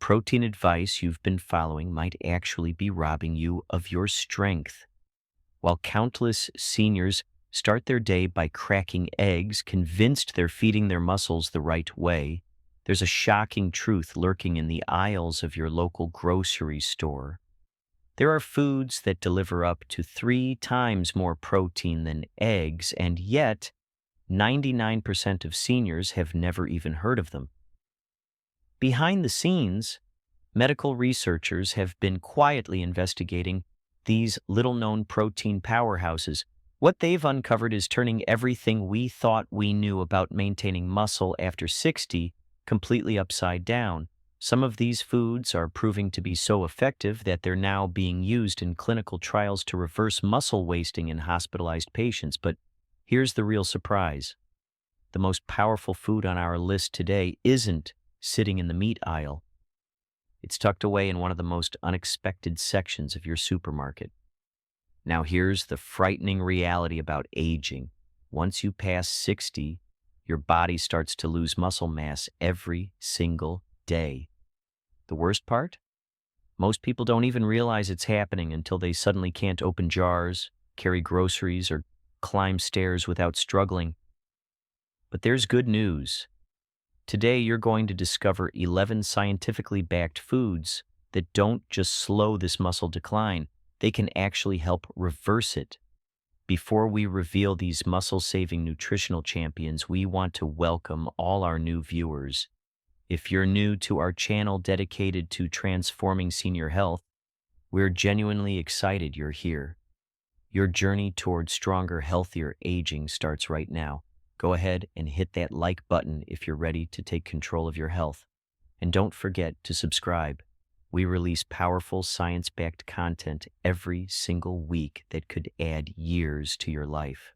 protein advice you've been following might actually be robbing you of your strength. While countless seniors start their day by cracking eggs, convinced they're feeding their muscles the right way, there's a shocking truth lurking in the aisles of your local grocery store. There are foods that deliver up to 3 times more protein than eggs, and yet 99% of seniors have never even heard of them. Behind the scenes, medical researchers have been quietly investigating these little-known protein powerhouses. What they've uncovered is turning everything we thought we knew about maintaining muscle after 60 completely upside down. Some of these foods are proving to be so effective that they're now being used in clinical trials to reverse muscle wasting in hospitalized patients. But here's the real surprise. The most powerful food on our list today isn't sitting in the meat aisle. It's tucked away in one of the most unexpected sections of your supermarket. Now here's the frightening reality about aging. Once you pass 60, your body starts to lose muscle mass every single day. The worst part? Most people don't even realize it's happening until they suddenly can't open jars, carry groceries, or climb stairs without struggling. But there's good news. Today, you're going to discover 11 scientifically backed foods that don't just slow this muscle decline, they can actually help reverse it. Before we reveal these muscle-saving nutritional champions, we want to welcome all our new viewers. If you're new to our channel dedicated to transforming senior health, we're genuinely excited you're here. Your journey toward stronger, healthier aging starts right now. Go ahead and hit that like button if you're ready to take control of your health. And don't forget to subscribe. We release powerful science-backed content every single week that could add years to your life.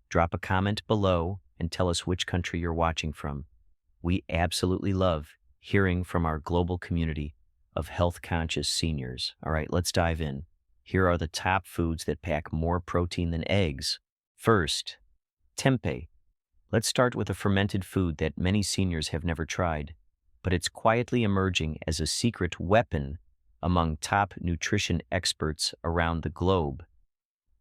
Drop a comment below and tell us which country you're watching from. We absolutely love hearing from our global community of health-conscious seniors. All right, let's dive in. Here are the top foods that pack more protein than eggs. First, tempeh. Let's start with a fermented food that many seniors have never tried, but it's quietly emerging as a secret weapon among top nutrition experts around the globe.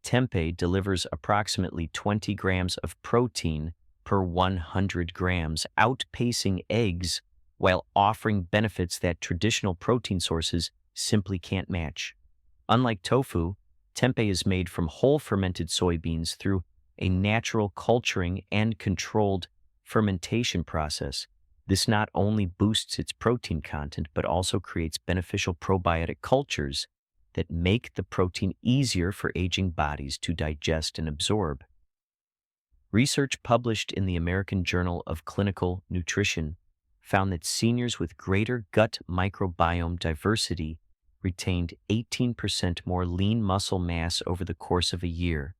Tempeh delivers approximately 20 grams of protein per 100 grams, outpacing eggs while offering benefits that traditional protein sources simply can't match. Unlike tofu, tempeh is made from whole fermented soybeans through a natural culturing and controlled fermentation process. This not only boosts its protein content, but also creates beneficial probiotic cultures that make the protein easier for aging bodies to digest and absorb. Research published in the American Journal of Clinical Nutrition found that seniors with greater gut microbiome diversity retained 18% more lean muscle mass over the course of a year.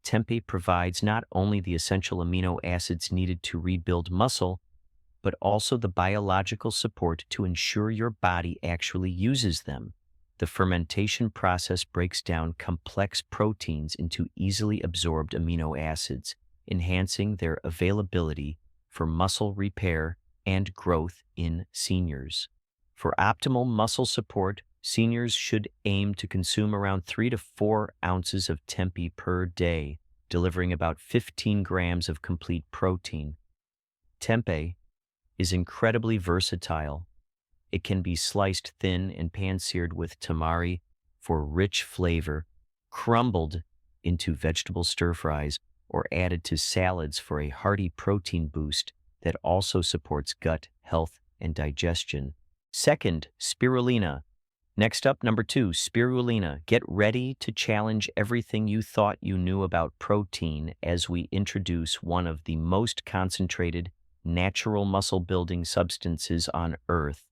Tempeh provides not only the essential amino acids needed to rebuild muscle, but also the biological support to ensure your body actually uses them. The fermentation process breaks down complex proteins into easily absorbed amino acids, enhancing their availability for muscle repair and growth in seniors. For optimal muscle support, seniors should aim to consume around 3 to 4 ounces of tempeh per day, delivering about 15 grams of complete protein. Tempeh is incredibly versatile. It can be sliced thin and pan-seared with tamari for rich flavor, crumbled into vegetable stir-fries, or added to salads for a hearty protein boost that also supports gut health and digestion. Second, spirulina. Next up, number 2, spirulina. Get ready to challenge everything you thought you knew about protein as we introduce one of the most concentrated natural muscle-building substances on Earth.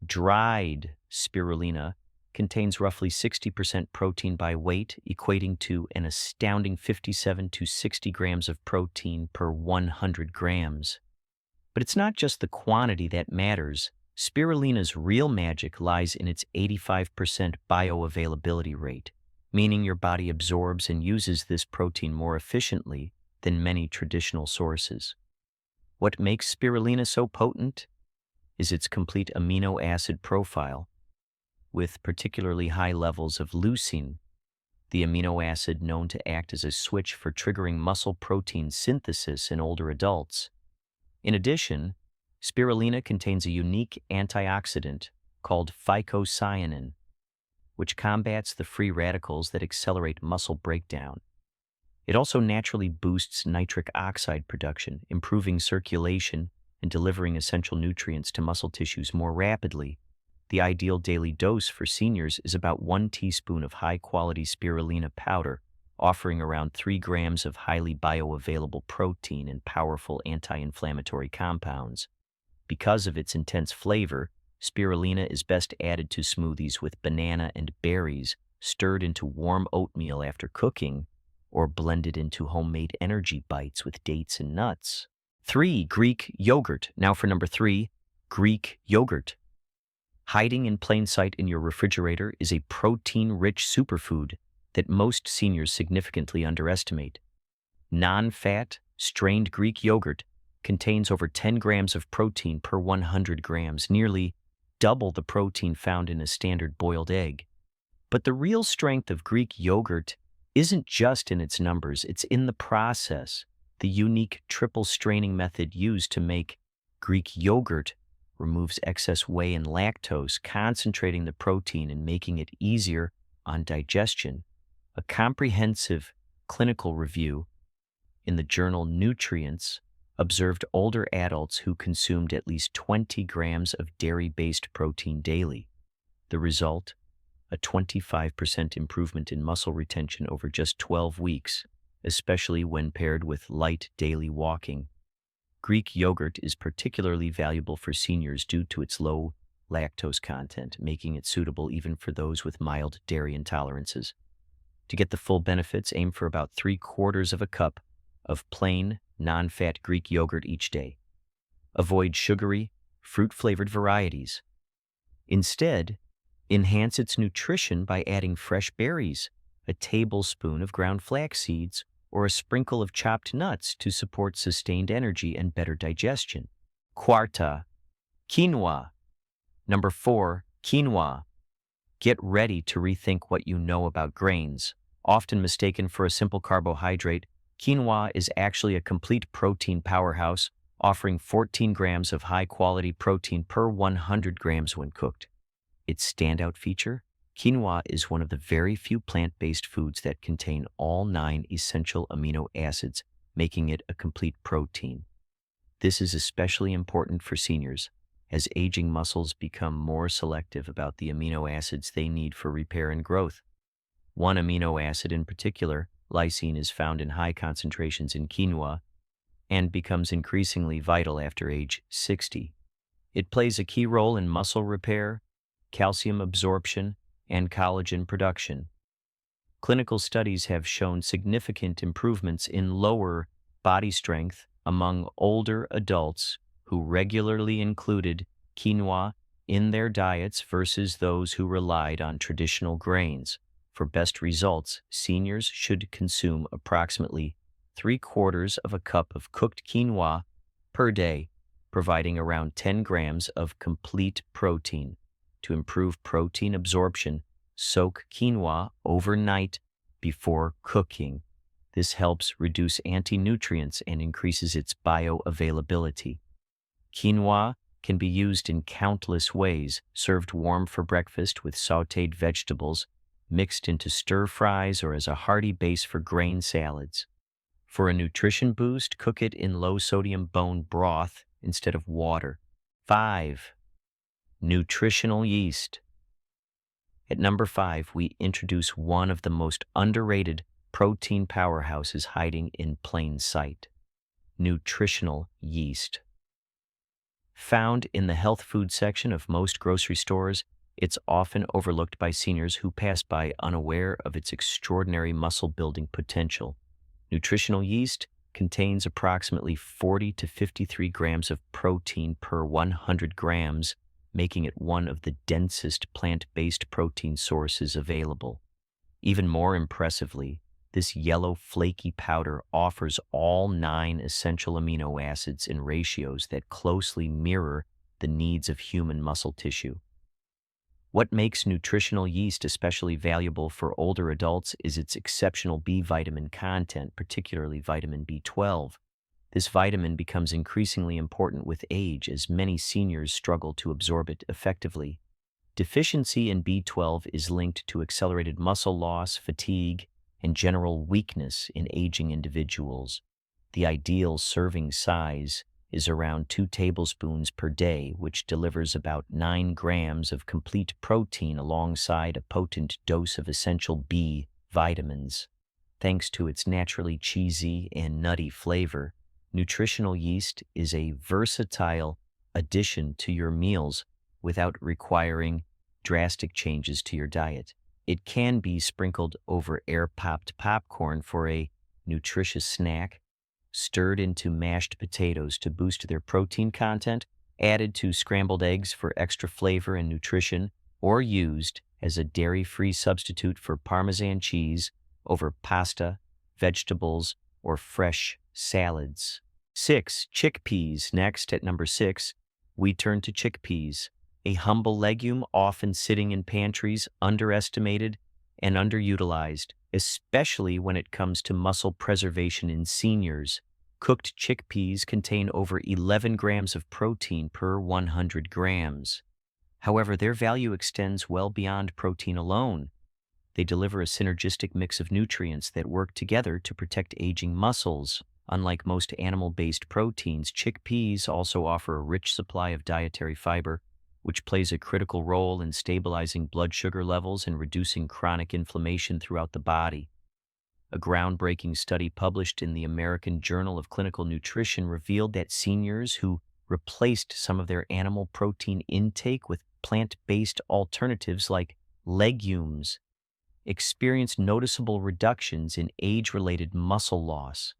Dried spirulina contains roughly 60% protein by weight, equating to an astounding 57 to 60 grams of protein per 100 grams. But it's not just the quantity that matters. Spirulina's real magic lies in its 85% bioavailability rate, meaning your body absorbs and uses this protein more efficiently than many traditional sources. What makes spirulina so potent? is its complete amino acid profile, with particularly high levels of leucine, the amino acid known to act as a switch for triggering muscle protein synthesis in older adults. In addition, spirulina contains a unique antioxidant called phycocyanin, which combats the free radicals that accelerate muscle breakdown. It also naturally boosts nitric oxide production, improving circulation and delivering essential nutrients to muscle tissues more rapidly. The ideal daily dose for seniors is about 1 teaspoon of high-quality spirulina powder, offering around 3 grams of highly bioavailable protein and powerful anti-inflammatory compounds. Because of its intense flavor, spirulina is best added to smoothies with banana and berries, stirred into warm oatmeal after cooking, or blended into homemade energy bites with dates and nuts. 3. Greek yogurt. Now for number 3, Greek yogurt. Hiding in plain sight in your refrigerator is a protein-rich superfood that most seniors significantly underestimate. Non-fat, strained Greek yogurt contains over 10 grams of protein per 100 grams, nearly double the protein found in a standard boiled egg. But the real strength of Greek yogurt isn't just in its numbers, it's in the process. The unique triple straining method used to make Greek yogurt removes excess whey and lactose, concentrating the protein and making it easier on digestion. A comprehensive clinical review in the journal Nutrients observed older adults who consumed at least 20 grams of dairy-based protein daily. The result? A 25% improvement in muscle retention over just 12 weeks, especially when paired with light daily walking. Greek yogurt is particularly valuable for seniors due to its low lactose content, making it suitable even for those with mild dairy intolerances. To get the full benefits, aim for about 3/4 of a cup of plain, non-fat Greek yogurt each day. Avoid sugary, fruit-flavored varieties. Instead, enhance its nutrition by adding fresh berries, a tablespoon of ground flax seeds, or a sprinkle of chopped nuts to support sustained energy and better digestion. Quarta, quinoa. Number 4, quinoa. Get ready to rethink what you know about grains. Often mistaken for a simple carbohydrate, quinoa is actually a complete protein powerhouse, offering 14 grams of high-quality protein per 100 grams when cooked. Its standout feature? Quinoa is one of the very few plant-based foods that contain all 9 essential amino acids, making it a complete protein. This is especially important for seniors, as aging muscles become more selective about the amino acids they need for repair and growth. One amino acid in particular, lysine, is found in high concentrations in quinoa and becomes increasingly vital after age 60. It plays a key role in muscle repair, calcium absorption, and collagen production. Clinical studies have shown significant improvements in lower body strength among older adults who regularly included quinoa in their diets versus those who relied on traditional grains. For best results, seniors should consume approximately 3/4 of a cup of cooked quinoa per day, providing around 10 grams of complete protein. To improve protein absorption, soak quinoa overnight before cooking. This helps reduce anti-nutrients and increases its bioavailability. Quinoa can be used in countless ways, served warm for breakfast with sautéed vegetables, mixed into stir-fries, or as a hearty base for grain salads. For a nutrition boost, cook it in low-sodium bone broth instead of water. 5. Nutritional yeast. At number 5, we introduce one of the most underrated protein powerhouses hiding in plain sight: nutritional yeast. Found in the health food section of most grocery stores, it's often overlooked by seniors who pass by unaware of its extraordinary muscle-building potential. Nutritional yeast contains approximately 40 to 53 grams of protein per 100 grams, making it one of the densest plant-based protein sources available. Even more impressively, this yellow flaky powder offers all 9 essential amino acids in ratios that closely mirror the needs of human muscle tissue. What makes nutritional yeast especially valuable for older adults is its exceptional B vitamin content, particularly vitamin B12. This vitamin becomes increasingly important with age as many seniors struggle to absorb it effectively. Deficiency in B12 is linked to accelerated muscle loss, fatigue, and general weakness in aging individuals. The ideal serving size is around 2 tablespoons per day, which delivers about 9 grams of complete protein alongside a potent dose of essential B vitamins. Thanks to its naturally cheesy and nutty flavor, nutritional yeast is a versatile addition to your meals without requiring drastic changes to your diet. It can be sprinkled over air-popped popcorn for a nutritious snack, stirred into mashed potatoes to boost their protein content, added to scrambled eggs for extra flavor and nutrition, or used as a dairy-free substitute for Parmesan cheese over pasta, vegetables, or fresh salads. 6. Chickpeas. Next, at number 6, we turn to chickpeas, a humble legume often sitting in pantries, underestimated and underutilized, especially when it comes to muscle preservation in seniors. Cooked chickpeas contain over 11 grams of protein per 100 grams. However, their value extends well beyond protein alone. They deliver a synergistic mix of nutrients that work together to protect aging muscles. Unlike most animal-based proteins, chickpeas also offer a rich supply of dietary fiber, which plays a critical role in stabilizing blood sugar levels and reducing chronic inflammation throughout the body. A groundbreaking study published in the American Journal of Clinical Nutrition revealed that seniors who replaced some of their animal protein intake with plant-based alternatives like legumes experienced noticeable reductions in age-related muscle loss.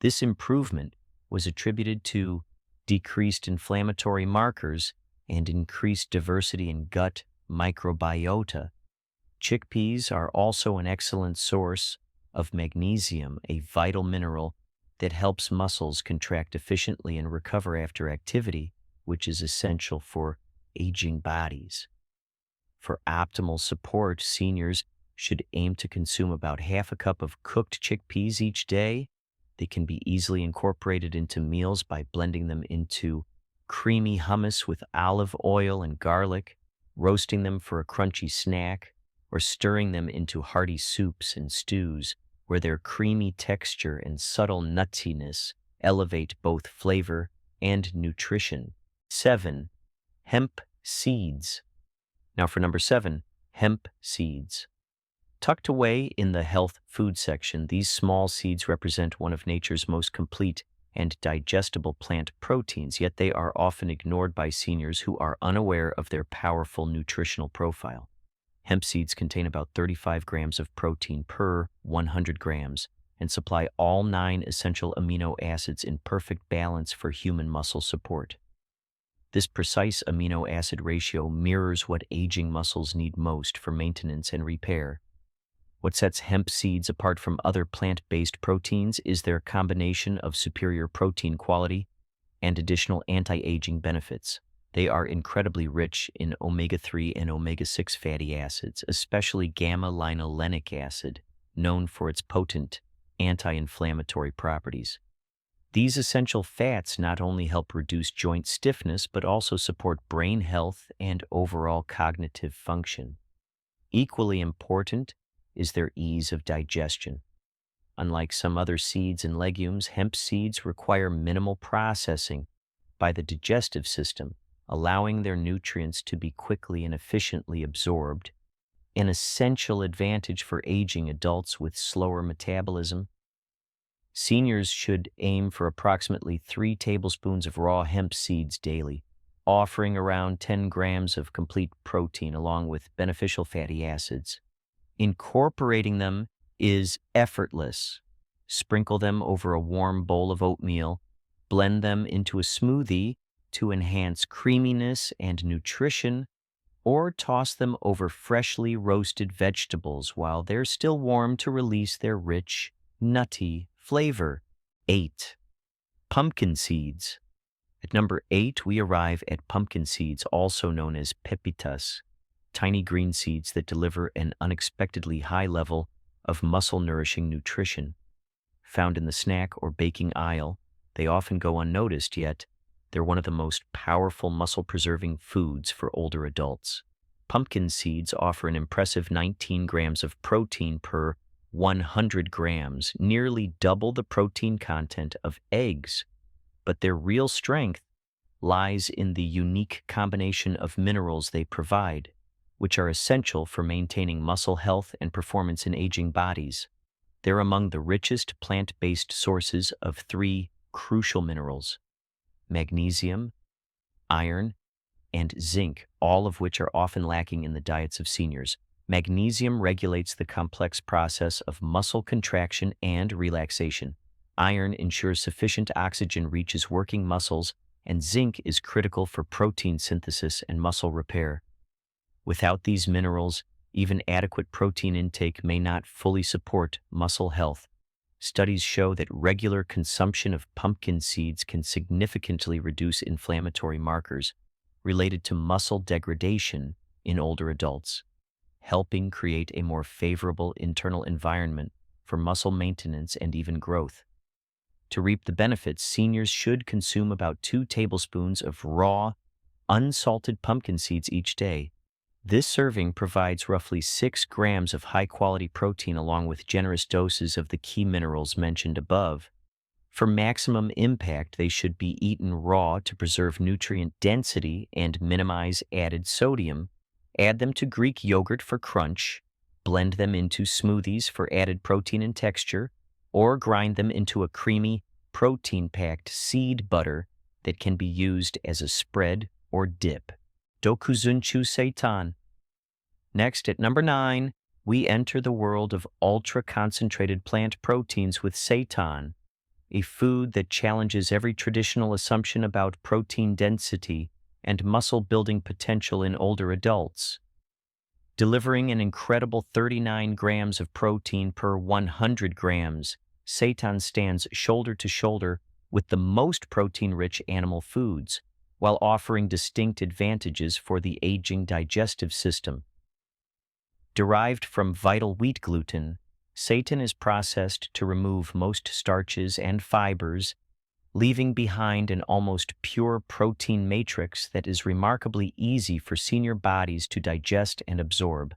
This improvement was attributed to decreased inflammatory markers and increased diversity in gut microbiota. Chickpeas are also an excellent source of magnesium, a vital mineral that helps muscles contract efficiently and recover after activity, which is essential for aging bodies. For optimal support, seniors should aim to consume about half a cup of cooked chickpeas each day. They can be easily incorporated into meals by blending them into creamy hummus with olive oil and garlic, roasting them for a crunchy snack, or stirring them into hearty soups and stews where their creamy texture and subtle nuttiness elevate both flavor and nutrition. 7. Hemp seeds. Now for number 7, hemp seeds. Tucked away in the health food section, these small seeds represent one of nature's most complete and digestible plant proteins, yet they are often ignored by seniors who are unaware of their powerful nutritional profile. Hemp seeds contain about 35 grams of protein per 100 grams and supply all 9 essential amino acids in perfect balance for human muscle support. This precise amino acid ratio mirrors what aging muscles need most for maintenance and repair. What sets hemp seeds apart from other plant-based proteins is their combination of superior protein quality and additional anti-aging benefits. They are incredibly rich in omega-3 and omega-6 fatty acids, especially gamma-linolenic acid, known for its potent anti-inflammatory properties. These essential fats not only help reduce joint stiffness, but also support brain health and overall cognitive function. Equally important is their ease of digestion. Unlike some other seeds and legumes, hemp seeds require minimal processing by the digestive system, allowing their nutrients to be quickly and efficiently absorbed, an essential advantage for aging adults with slower metabolism. Seniors should aim for approximately 3 tablespoons of raw hemp seeds daily, offering around 10 grams of complete protein along with beneficial fatty acids. Incorporating them is effortless. Sprinkle them over a warm bowl of oatmeal, blend them into a smoothie to enhance creaminess and nutrition, or toss them over freshly roasted vegetables while they're still warm to release their rich, nutty flavor. 8. Pumpkin seeds. At number 8, we arrive at pumpkin seeds, also known as pepitas, tiny green seeds that deliver an unexpectedly high level of muscle-nourishing nutrition. Found in the snack or baking aisle, they often go unnoticed, yet they're one of the most powerful muscle-preserving foods for older adults. Pumpkin seeds offer an impressive 19 grams of protein per 100 grams, nearly double the protein content of eggs. But their real strength lies in the unique combination of minerals they provide, which are essential for maintaining muscle health and performance in aging bodies. They're among the richest plant-based sources of three crucial minerals: magnesium, iron, and zinc, all of which are often lacking in the diets of seniors. Magnesium regulates the complex process of muscle contraction and relaxation. Iron ensures sufficient oxygen reaches working muscles, and zinc is critical for protein synthesis and muscle repair. Without these minerals, even adequate protein intake may not fully support muscle health. Studies show that regular consumption of pumpkin seeds can significantly reduce inflammatory markers related to muscle degradation in older adults, helping create a more favorable internal environment for muscle maintenance and even growth. To reap the benefits, seniors should consume about 2 tablespoons of raw, unsalted pumpkin seeds each day. This serving provides roughly 6 grams of high-quality protein along with generous doses of the key minerals mentioned above. For maximum impact, they should be eaten raw to preserve nutrient density and minimize added sodium. Add them to Greek yogurt for crunch, blend them into smoothies for added protein and texture, or grind them into a creamy, protein-packed seed butter that can be used as a spread or dip. Dokuzunchu seitan. Next, at number 9, we enter the world of ultra-concentrated plant proteins with seitan, a food that challenges every traditional assumption about protein density and muscle-building potential in older adults. Delivering an incredible 39 grams of protein per 100 grams, seitan stands shoulder to shoulder with the most protein-rich animal foods, while offering distinct advantages for the aging digestive system. Derived from vital wheat gluten, seitan is processed to remove most starches and fibers, leaving behind an almost pure protein matrix that is remarkably easy for senior bodies to digest and absorb.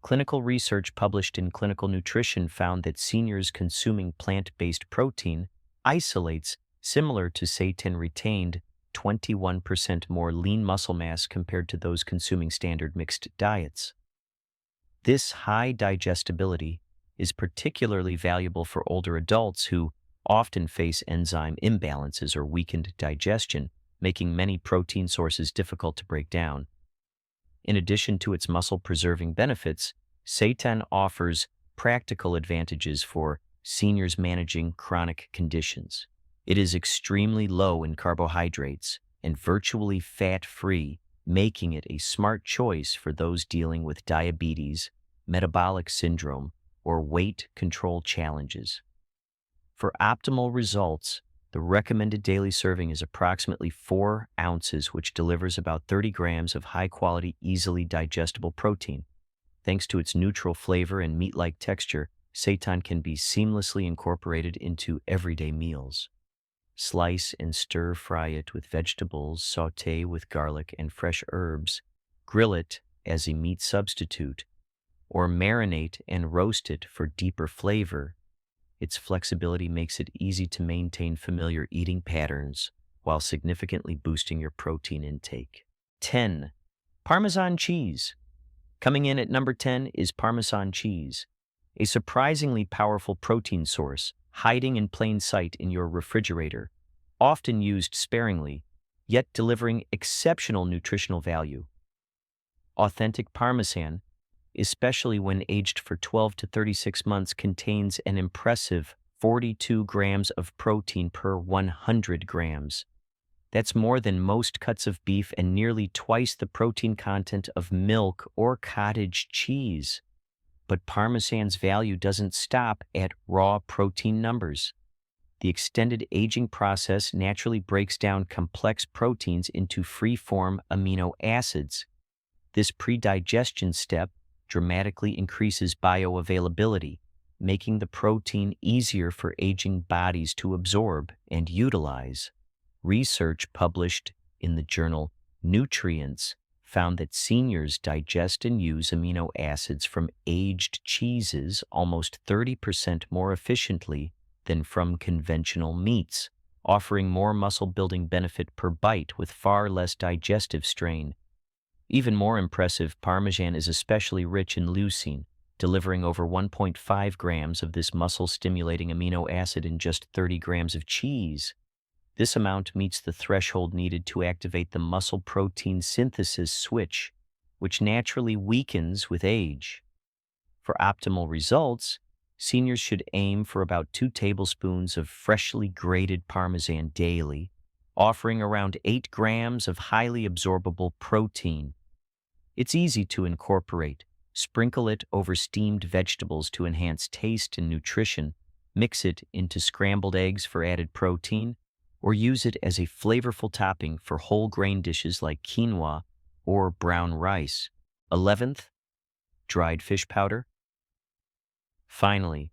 Clinical research published in Clinical Nutrition found that seniors consuming plant-based protein isolates, similar to seitan, retained 21% more lean muscle mass compared to those consuming standard mixed diets. This high digestibility is particularly valuable for older adults who often face enzyme imbalances or weakened digestion, making many protein sources difficult to break down. In addition to its muscle-preserving benefits, seitan offers practical advantages for seniors managing chronic conditions. It is extremely low in carbohydrates and virtually fat-free, making it a smart choice for those dealing with diabetes, metabolic syndrome, or weight control challenges. For optimal results, the recommended daily serving is approximately 4 ounces, which delivers about 30 grams of high-quality, easily digestible protein. Thanks to its neutral flavor and meat-like texture, seitan can be seamlessly incorporated into everyday meals. Slice and stir-fry it with vegetables, sauté with garlic and fresh herbs, grill it as a meat substitute, or marinate and roast it for deeper flavor. Its flexibility makes it easy to maintain familiar eating patterns while significantly boosting your protein intake. 10. Parmesan cheese. Coming in at number 10 is Parmesan cheese, a surprisingly powerful protein source hiding in plain sight in your refrigerator, often used sparingly, yet delivering exceptional nutritional value. Authentic Parmesan, especially when aged for 12 to 36 months, contains an impressive 42 grams of protein per 100 grams. That's more than most cuts of beef and nearly twice the protein content of milk or cottage cheese. But Parmesan's value doesn't stop at raw protein numbers. The extended aging process naturally breaks down complex proteins into free-form amino acids. This pre-digestion step dramatically increases bioavailability, making the protein easier for aging bodies to absorb and utilize. Research published in the journal Nutrients found that seniors digest and use amino acids from aged cheeses almost 30% more efficiently than from conventional meats, offering more muscle-building benefit per bite with far less digestive strain. Even more impressive, Parmesan is especially rich in leucine, delivering over 1.5 grams of this muscle-stimulating amino acid in just 30 grams of cheese. This amount meets the threshold needed to activate the muscle protein synthesis switch, which naturally weakens with age. For optimal results, seniors should aim for about 2 tablespoons of freshly grated Parmesan daily, offering around 8 grams of highly absorbable protein. It's easy to incorporate. Sprinkle it over steamed vegetables to enhance taste and nutrition, mix it into scrambled eggs for added protein, or use it as a flavorful topping for whole grain dishes like quinoa or brown rice. 11th, dried fish powder. Finally,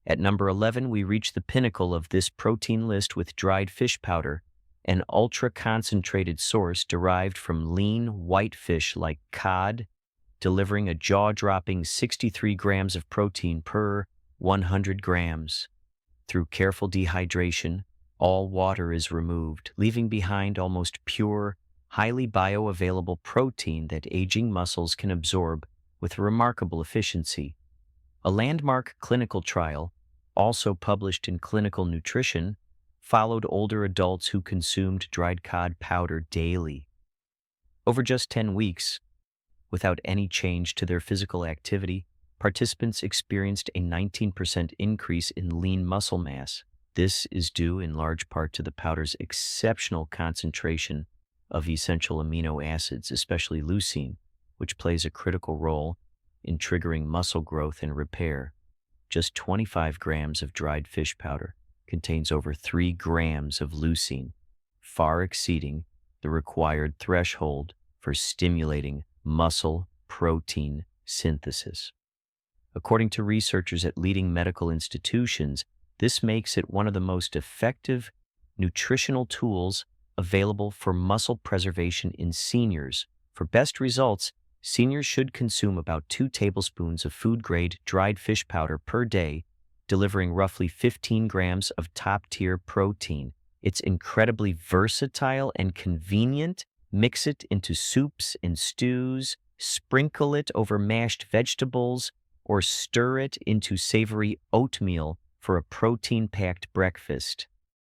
at number 11, we reach the pinnacle of this protein list with dried fish powder, an ultra-concentrated source derived from lean white fish like cod, delivering a jaw-dropping 63 grams of protein per 100 grams. Through careful dehydration, all water is removed, leaving behind almost pure, highly bioavailable protein that aging muscles can absorb with remarkable efficiency. A landmark clinical trial, also published in Clinical Nutrition, followed older adults who consumed dried cod powder daily. Over just 10 weeks, without any change to their physical activity, participants experienced a 19% increase in lean muscle mass. This is due in large part to the powder's exceptional concentration of essential amino acids, especially leucine, which plays a critical role in triggering muscle growth and repair. Just 25 grams of dried fish powder contains over 3 grams of leucine, far exceeding the required threshold for stimulating muscle protein synthesis. According to researchers at leading medical institutions, this makes it one of the most effective nutritional tools available for muscle preservation in seniors. For best results, seniors should consume about 2 tablespoons of food-grade dried fish powder per day, delivering roughly 15 grams of top-tier protein. It's incredibly versatile and convenient. Mix it into soups and stews, sprinkle it over mashed vegetables, or stir it into savory oatmeal for a protein-packed breakfast.